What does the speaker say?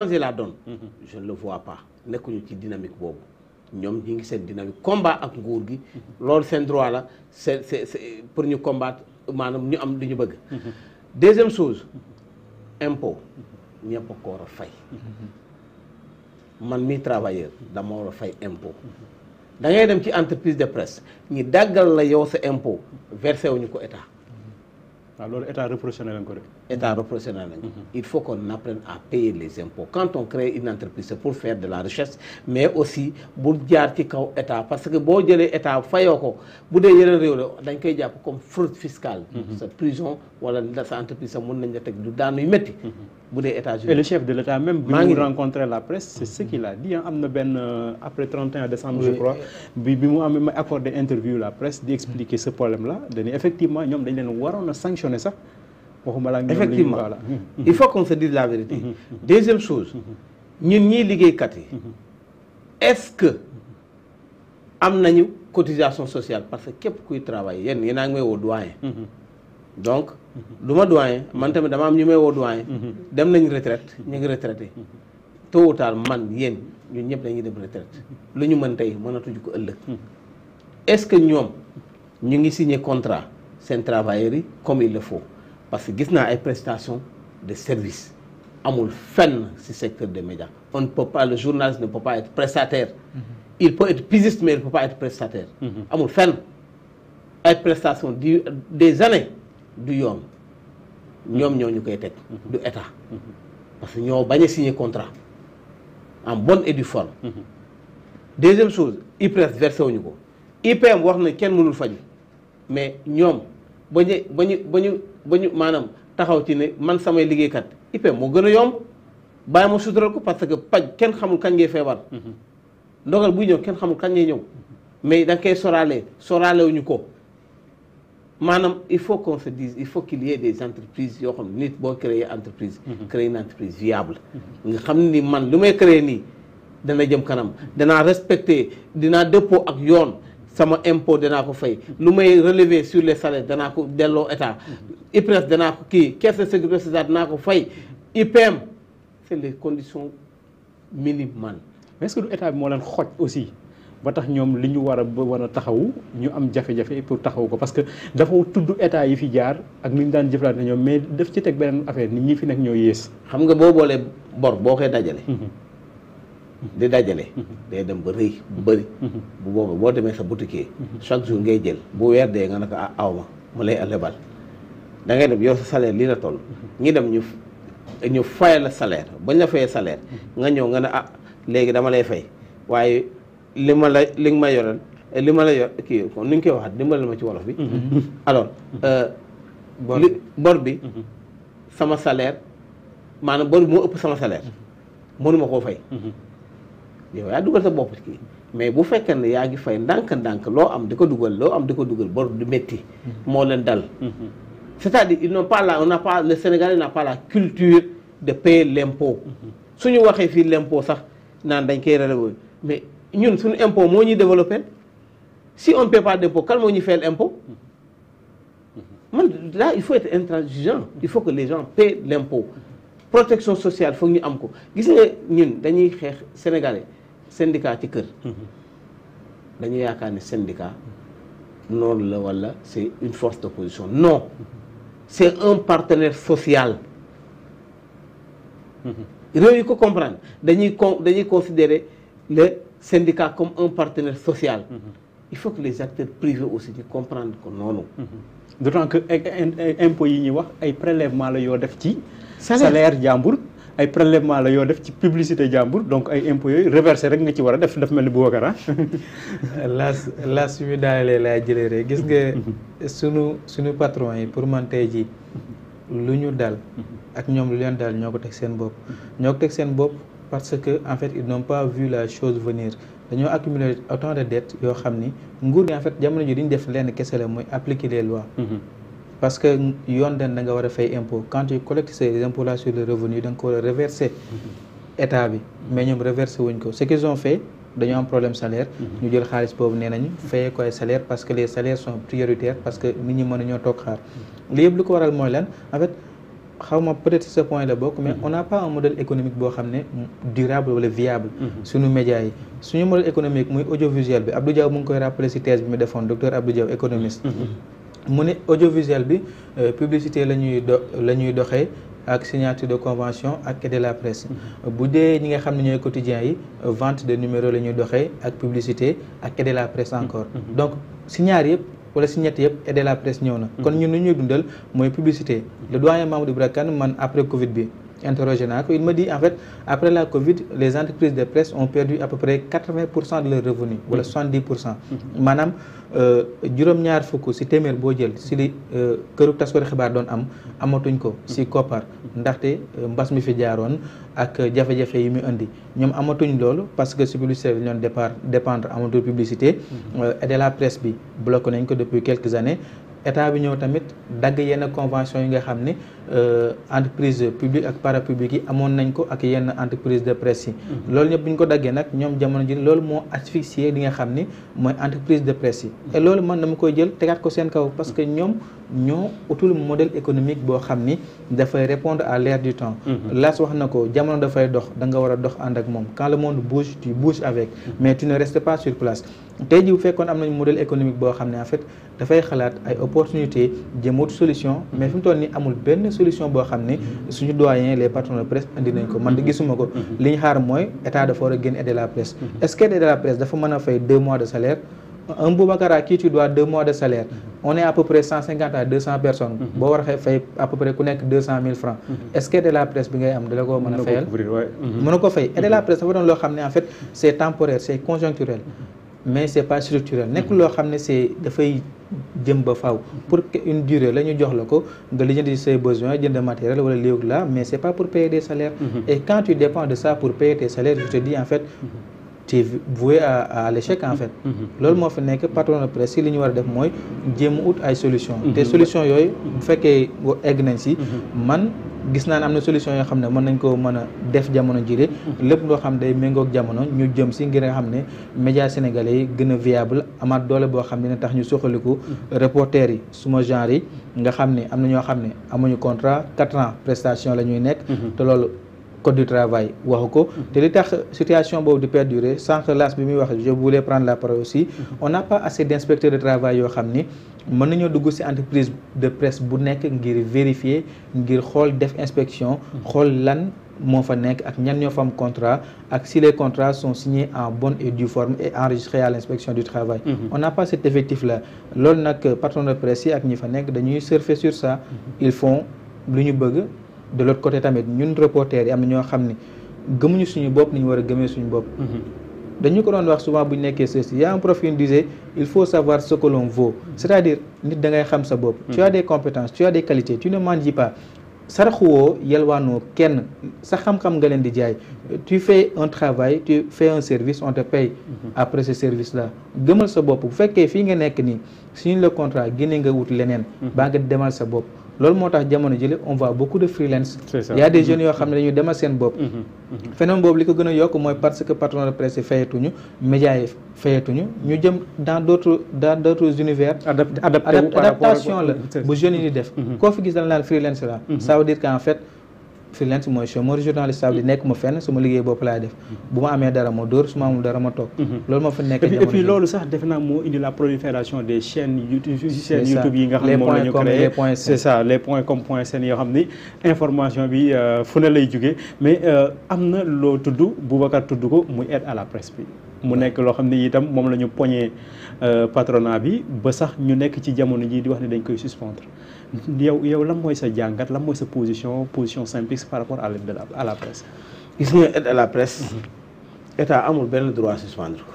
changer la donne. Je ne le vois pas nekkuñu ci dynamique boobu ñoom ñi ngi seen dynamique combat ak nguur gi loolu seen droit la c'est pour ñu combattre maanaam ñu am li ñu bëgg. Deuxième chose impôt ñëpp a ko war a fay. man mi travailleur dama war a fay impôt da ngay dem ci entreprise de presse ñi dàggal la yow sa impôt versé wuñu ko état. waaw loolu état reproché na leen ko de. État reproché na leen ko. Il faut qu'on apprenne à payer les impôts quand on crée une entreprise c'est pour faire de la recherche mais aussi bu jaar ci kaw état parce que boo jëlee état fayoo ko bu dee yeneen réew la dañ koy jàpp comme fraude fiscale. sa prison wala sa entreprise sa mën nañ la teg du daan yu métti. bu dee États-Unis et le chef de l'État même bi mu rencontré la presse c'est ce qu'il a dit am na benn après 31 décembre je crois bi mu am accordé interview la presse di expliquer ce problème là dañuy effectivement ñoom dañ leen waroon a sanctionner sax waxuma la effectivement il faut qu'on se dise la vérité. Deuxième chose ñun ñii liggéeykat yi est-ce que am nañu cotisation sociale parce que képp kuy travailler yéen a ngi may woo doyen. donc du ma doyen man tamit dama am ñu may woo doyen. dem nañ retraite ñu ngi retraité tôt ou tard man yéen ñun ñëpp dañuy dem retraite lu ñu mën tey mënatuñu ko ëllëg. est-ce que ñoom ñu ngi signé contrat seen travailleurs yi comme il le faut parce que gis naa ay prestations de service amul fenn ci secteur des médias on ne peut pas le journaliste ne peut pas être prestataire. il peut être pigiste mais il ne peut pas être prestataire. amul fenn ay prestations des années. du yoon ñoom ñoo ñu koy teg du état parce que ñoo bañ a signer contrat en bonne et due forme. Deuxième chose IPRES versé wuñu ko IPM wax na kenn mënul faju mais ñoom ba ñu maanaam taxaw ci ne man samay liggéeykat IPM moo gën a yomb bàyyi ma sutural ko parce que paj kenn xamul kañ ngay feebar. ndogal buy ñëw kenn xamul kañ ngay ñëw mais da nga koy soraale wuñu ko. maanaam il faut qu'on se dise il faut qu'il y ait des entreprises yoo xam ne nit boo créer entreprise créer une entreprise viable nga xam ni man lu may créer nii dana jëm kanam danaa respecter dinaa dëppoo ak yoon sama impôt danaa ko fay lu may relever sur les salaires danaa ko delloo état IPRES danaa ko kii caisse de sécurité sociale danaa ko fay IPM c'est les conditions minimales. mais est-ce que du état bi moo leen xoj aussi ba tax ñoom li ñu war a taxawu ñu am jafe-jafe pour taxawu ko parce que dafa tudd état yi fi jaar ak ni ñu daan jëflante ñoom mais daf ci teg beneen affaire nit ñi fi nekk ñoo yées. xam nga boo boolee bor boo koy dajale. di dajale. day dem ba rëy bu bëri. bu boobu boo demee sa boutique chaque jour ngay jël bu weer dee nga ne ko aw ma mu lay lebal da ngay dem yow sa salaire lii la toll. ñi dem ñu fayal la salaire bañ la fayee salaire nga ñëw nga ne léegi dama lay fay waaye. li nga ma yoral li ma la yor kii kon ni ñu koy waxaat dimbali ma ci wolof bi. alors bor bi sama salaire maanaam bor bi moo ëpp sama salaire mënuma koo fay. yow yaa dugal sa bopp kii mais bu fekkee ne yaa ngi fay ndànk-ndànk loo am di ko dugal bor du métti. moo leen dal. c'est-à-dire ils n'ont pas le Sénégalais n'a pas la culture de payer l'impôt. suñu waxee fii l'impôt sax naan dañ koy relever mais. ñun suñu impôt moo ñuy développé si on ne paie pas d'impôt kan moo ñuy fayal impôt man là il faut être intransigeant il faut que les gens paient l'impôt protection sociale foog ñu am ko gis nga ñun dañuy xeex sénégalais syndicat ci kër dañuy yaakaar ne syndicat noonu la wala c'est une force d'opposition non c'est un partenaire social réew yi ko comprendre dañuy considérer le syndicat comme un partenaire social. Il faut que les acteurs privés aussi ñu comprendre ko noonu. D'autant que impôts yi ñuy wax ay prélèvement la yoo def ci salaire jàmbur ay prélèvement la yoo def ci publicité jàmbur donc ay impôts yooyu reversé rek nga ci war a def mel ni Boubacar la suñu daanelee laa jëlee rek gis nga suñu patron yi pour man tey ji lu ñu dal ak ñoom lu leen dal ñoo ko teg seen bopp parce que en fait ils n'ont pas vu la chose venir dañoo accumuler autant de dettes yoo xam ni nguur gi en fait jamono ji diñu def lenn kese la mooy appliquer les lois. parce que yoon da nga war a fay impôt quand tu collectes ces impôts là sur le revenu da nga ko war a reverser état bi mais ñoom reverser wuñ ko ce qu'ils ont fait dañoo am problème salaire. ñu jël xaalis boobu nee nañu fayee ko ay salaire parce que les salaires sont prioritaires parce que nit ñi mën nañoo toog xaar lii yëpp lu ko waral mooy lan en fait xaw ma peut-être ce point la bokk mais on n'a pas un modèle économique boo xam ne durable wala viable suñu médias yi suñu modèle économique muy audiovisuel bi Abdou Diaw mu ngi koy rappeler ci thèse bi mu defoon docteur Abdou Diaw économiste mu ne audiovisuel bi publicité la ñuy doxee ak signature de convention ak aide de la presse bu dee ñi nga xam ne ñooy quotidiens yi vente de numéro la ñuy doxee ak publicité ak aide de la presse encore donc si ñaar yëpp wala si ñett yëpp aide de la presse ñëw na kon ñun lu ñuy dundal mooy publicité le doyen Mamadou Ibra Kane man après Covid bi interrogé naa ko il me dit en fait après la Covid les entreprises de presse ont perdu à peu près 80% de leurs revenus wala 70% maanaam juróom-ñaar fukk si téeméer boo jël si li këru taskatu xibaar doon am amatuñ ko si koppar ndaxte mbas mi fi jaaroon ak jafe-jafe yi mu indi ñoom amatuñ loolu parce que si publicité bi ñoon dépendre amatul publicité et de la presse bi bloqué nañ ko depuis quelques années état bi ñëw tamit dagg yenn convention yi nga xam ne entreprise publique ak parapublique yi amoon nañ ko ak yenn entreprise de presse yi loolu ñëpp bu ñu ko daggee nag ñoom jamono ji loolu moo asphyxié li nga xam ni mooy entreprise de presse yi et loolu man dama koy jël tegaat ko seen kaw parce que ñoom ñoo utul modèle économique boo xam ni dafay répondre à l'ère du temps Las wax na ko jamono dafay dox da nga war a dox ànd ak moom quand le monde bouge tu bouges avec mais tu ne restes pas sur place tey ji bu fekkoon am nañ modèle économique boo xam ne en fait dafay xalaat ay opportunité jëmut solution mais fi mu toll nii amul benn solution boo xam ne suñu doyen les patrons de presse indi nañ ko man de gisuma ko li ñu xaar mooy état dafa war a génn aide de la presse est-ce que aide de la presse dafa mën a fay 2 mois de salaire un Boubacar à qui tu dois 2 mois de salaire on est à peu près 150 à 200 personnes boo war a fay à peu près ku nekk 200 000 francs est-ce que aide de la presse bi ngay am dala ko mën a fayal mën a ko fay aide de la presse dafa doon loo xam ne en fait c'est temporaire c'est conjoncturel mais c'est pas structurel nekkul loo xam ne c'est dafay jëm ba faw pour une durée la ñu jox la ko nga lijjanti say besoins jënd matériel wala léegi la mais c'est pas pour payer des salaires et quand tu dépends de ça pour payer tes salaires je te dis en fait tu es voué à l'échec en fait loolu moo fi nekk patron de presse yi li ñu war a def mooy jéem a ut ay solution te solution yooyu bu fekkee egg nañ si man gis naa ne am na solution yoo xam ne mën nañ ko mën a def jamono jile lépp loo xam day méngoog jamono ñu jëm si ngir nga xam ne médias sénégalais yi gën a viable amaat doole boo xam ne tax ñu soxaliku reporters yi suma genre yi nga xam ne am na ñoo xam ne amuñu contrat 4 ans prestation la ñuy nekk te loolu code du travail waxu ko te li tax situation boobu di perdurer sans que Las bi muy wax je voulais prendre la parole aussi on n'a pas assez d'inspecteurs de travail yoo xam ni mën nañoo dugg ci entreprise de presse bu nekk ngir vérifier ngir xool def inspection xool lan moo fa nekk ak ñan ñoo fa am contrat ak si les contrats sont signés en bonne et due forme et enregistrés à l'inspection du travail on n'a pas cet effectif là loolu nag patron de presse yi ak ñi fa nekk dañuy surfer sur ça ils font lu ñu bëgg de l'autre côté tamit ñun reporters yi am na ñoo xam ne gëmuñu suñu bopp ni ñu war a gëmee suñu bopp dañu ko doon wax souvent bu ñu nekkee ceci y a un prof qui disait il faut savoir ce que l'on vaut c'est-à-dire nit da ngay xam sa bopp tu as des compétences tu as des qualités tu ne mendies pas saraxuwoo yelwaanoo kenn sa xam-xam nga leen di jaay tu fais un travail tu fais un service on te paye après ce service là gëmal sa bopp bu fekkee fii nga nekk nii signé le contrat génne nga wut leneen baa nga demal sa bopp loolu moo tax jamono jële on voit beaucoup de freelance il y a des jeunes yoo xam ne dañuy demal seen bopp phénomène boobu li ko gën a yokk mooy parce que patron de presse yi fayatuñu médias yi fayatuñu ñu jëm dans d'autres univers adaptation la bu jeunes yi di def koo fi gis dana naan freelance la ça veut dire qu'en fait freelance mooy chômeur journaliste ça veut dire nekk ma fenn su ma liggéey bopp laay def bu ma amee dara ma dóor su ma amul dara ma toog loolu moo fa nekk et puis loolu sax defe naa moo indi la prolifération des chaînes YouTube yi nga xam ne moom la ñu créé c'est ça les points comme point sn yoo xam ni information bi fu ne lay jógee mais am na loo tudd Boubacar tudd ko muy aide à la presse bi mu nekk loo xam ne itam moom la ñu poñee patronat bi ba sax ñu nekk ci jamono ji di wax ne dañ koy suspendre yow lan mooy sa jàngat lan mooy sa position simpliste par rapport à l'aide à la presse. gis nga aide à la presse état amul benn droit suspendre ko